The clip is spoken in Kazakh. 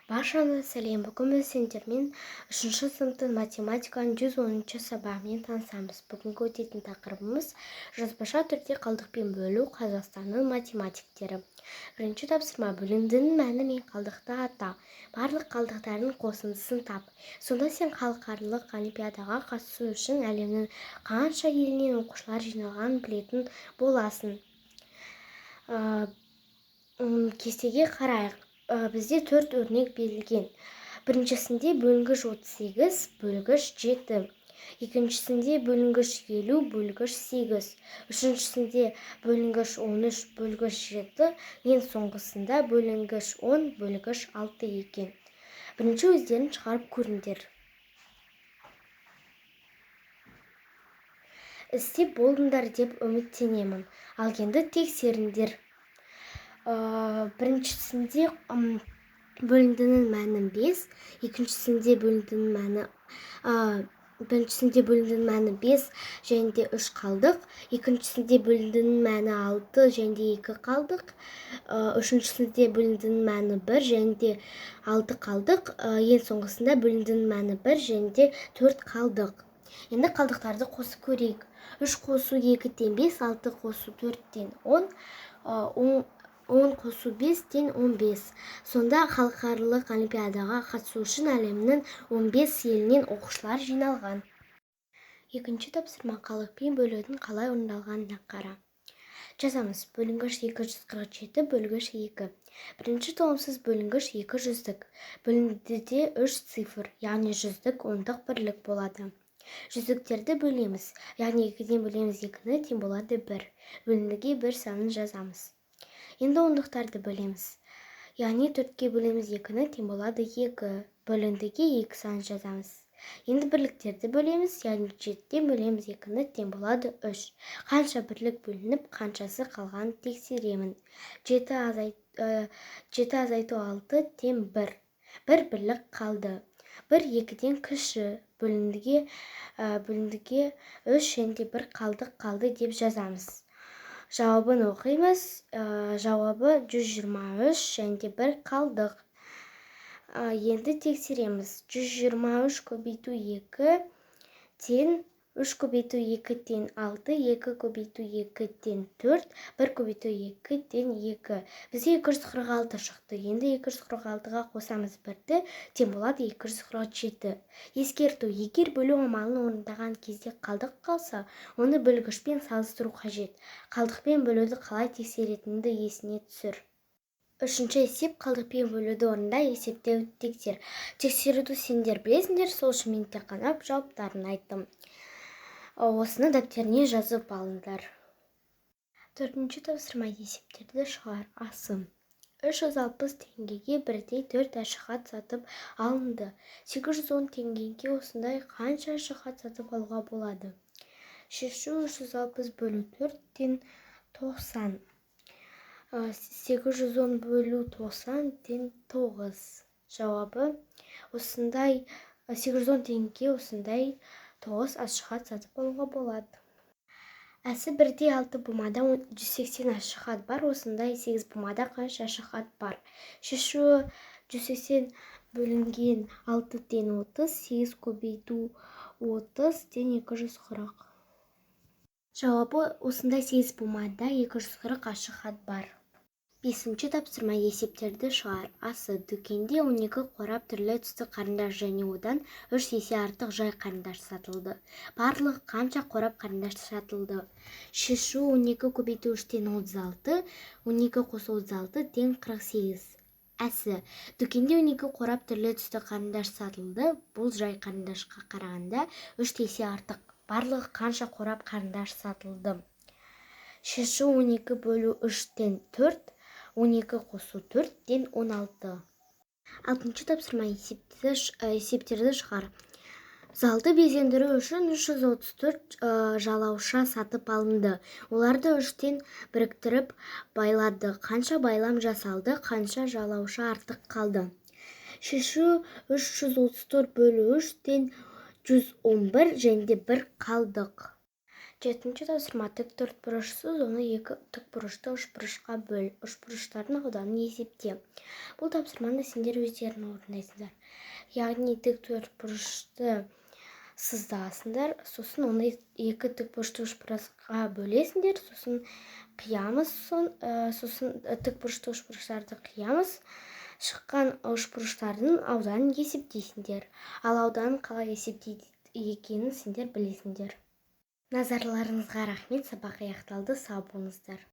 Баршаңызға сәлем. Бүгін біз сендермен 3-ші сыныптың математиканың 110-ші сабағымен танысамыз. Бүгінгі өтетін тақырыбымыз жазбаша түрде қалдықпен бөлу Қазақстанның математиктері. Бірінші тапсырма: бөліндінің мәні мен қалдықты ата. Барлық қалдықтардың қосындысын тап. Сонда сен халықаралық олимпиадаға қатысу үшін әлемнің қанша елінен оқушылар жиналғанын білетін боласың. Кестеге қарайық. Бізде 4 өрнек берілген. Біріншісінде бөлінгіш 38, бөлгіш 7. Екіншісінде бөлінгіш 50, бөлгіш 8. Үшіншісінде бөлінгіш 13, бөлгіш 7. Ең соңғысында бөлінгіш 10, бөлгіш 6 екен. Бірінші өздерін шығарып көріңдер. Істеп болдыңдар деп үміттенемін. Ал енді тексеріңдер. Біріншісінде бөліндінің мәні 5, екіншісінде бөліндінің мәні 5 және де 3 қалдық, екіншісінде бөліндінің мәні 6 және де 2 қалдық, үшіншісінде бөліндінің мәні 1 және де 6 қалдық, ең соңғысында бөліндінің мәні 1 және де 4 қалдық. Енді қалдықтарды қосып көрейік. 3 қосу 2-тен 5, 6 қосу 4-тен 10, 10 қосу 5-тен 15. Сонда халықаралық олимпиадаға қатысу үшін әлемнің 15 елінен оқушылар жиналған. Екінші тапсырма: қалдықпен бөлудің қалай орындалғанына қара. Жазамыз. Бөлінгіш 247, бөлгіш 2. Бірінші толымсыз бөлінгіш 200-дік. Бөліндіде 3 цифр, яғни жүздік, ондық, бірлік болады. Жүздіктерді бөлеміз, яғни 2-ден бөлеміз 2-ні, тең болады 1. Бөліндіге 1 санын жазамыз. Енді ондықтарды бөлеміз, яғни 4-ке бөлеміз 2-ні, тең болады 2. Бөліндіге 2 санын жазамыз. Енді бірліктерді бөлеміз, яғни 7-ден бөлеміз 2-ні, тең болады 3. Қанша бірлік бөлініп, қаншасы қалғанын тексеремін. 7 азайту 6 тең 1. 1 бірлік қалды. 1 2-ден кіші. Бөліндіге 3 және 1 қалдық қалды деп жазамыз. Жауабын оқимыз. Жауабы 123 және 1 қалдық. Енді тексереміз. 123 көбейту 2 тең 3 көбейту 2 тең 6, 2 көбейту 2 тең 4, 1 көбейту 2 тең 2. Бізге 246 шықты. Енді 246-ға қосамыз 1-ді, тең болады 247. Ескерту: егер бөлу амалын орындаған кезде қалдық қалса, оны бөлгішпен салыстыру қажет. Қалдықпен бөлуді қалай тексеретінді есіне түсір. Үшінші есеп: қалдықпен бөлуді орында, есептеуді тексер. Тексеруді сендер білесіңдер, сол үшін мен тек қана жауаптарын айттым. Осыны дәптеріне жазып алыңдар. Төртінші тапсырма: есептерді шығар. Асы: 360 теңгеге бірдей 4 ашық сатып алынды. 810 теңгеге осындай қанша ашық сатып алуға болады? Шешу: 360 бөлу 4-тен 90. 810 бөлу 90 тең 9. Жауабы: осындай 810 теңгеге осындай 9 ашық сатып алуға болады. Әсі: 1-де 6 бумада 180 ашық бар. Осындай 8 бумада қанша ашық бар? Шешу: 180 бөлінген 6 тең 30, 8 көбейту 30 тең 240. Жауабы: осындай 8 бумада 240 ашық бар. Бесінші тапсырма: есептерді шығар. Асы: дүкенде 12 қорап түрлі түсті қарындаш және одан 3 есе артық жай қарындаш сатылды. Барлығы қанша қорап қарындаш сатылды? Шешу: 12 көбейту 3-тен 36, 12 қосу 36 тең 48. Әсі: дүкенде 12 қорап түрлі түсті қарындаш сатылды. Бұл жай қарындашқа қарағанда 3 есе артық. Барлығы қанша қорап қарындаш сатылды? Шешу: 12 бөлу 3-тен 4, 12 қосу 4 тең 16. Алтыншы тапсырма: есептерді шығар. Залды безендіру үшін 334 жалауша сатып алынды. Оларды 3-тен біріктіріп байлады. Қанша байлам жасалды? Қанша жалауша артық қалды? Шешу: 334 бөлу 3 тең 111 және де 1 қалдық. Жетінші тапсырма. Тік төртбұрышсыз оны екі тікбұрышты үшбұрышқа бөл. Үшбұрыштардың ауданын есепте. Бұл тапсырманы сендер өздерің орындайсыңдар. Яғни тік төртбұрышты сыздасыңдар, сосын оны екі тікбұрышты үшбұрышқа бөлесіңдер, сосын қиямыз, сосын тікбұрышты үшбұрыштарды қиямыз. Шыққан үшбұрыштардың ауданын есептейсіңдер. Ал ауданын қалай есептейді екенін сендер білесіңдер. Назарларыңызға рахмет, сабақ аяқталды, сау болыңыздар.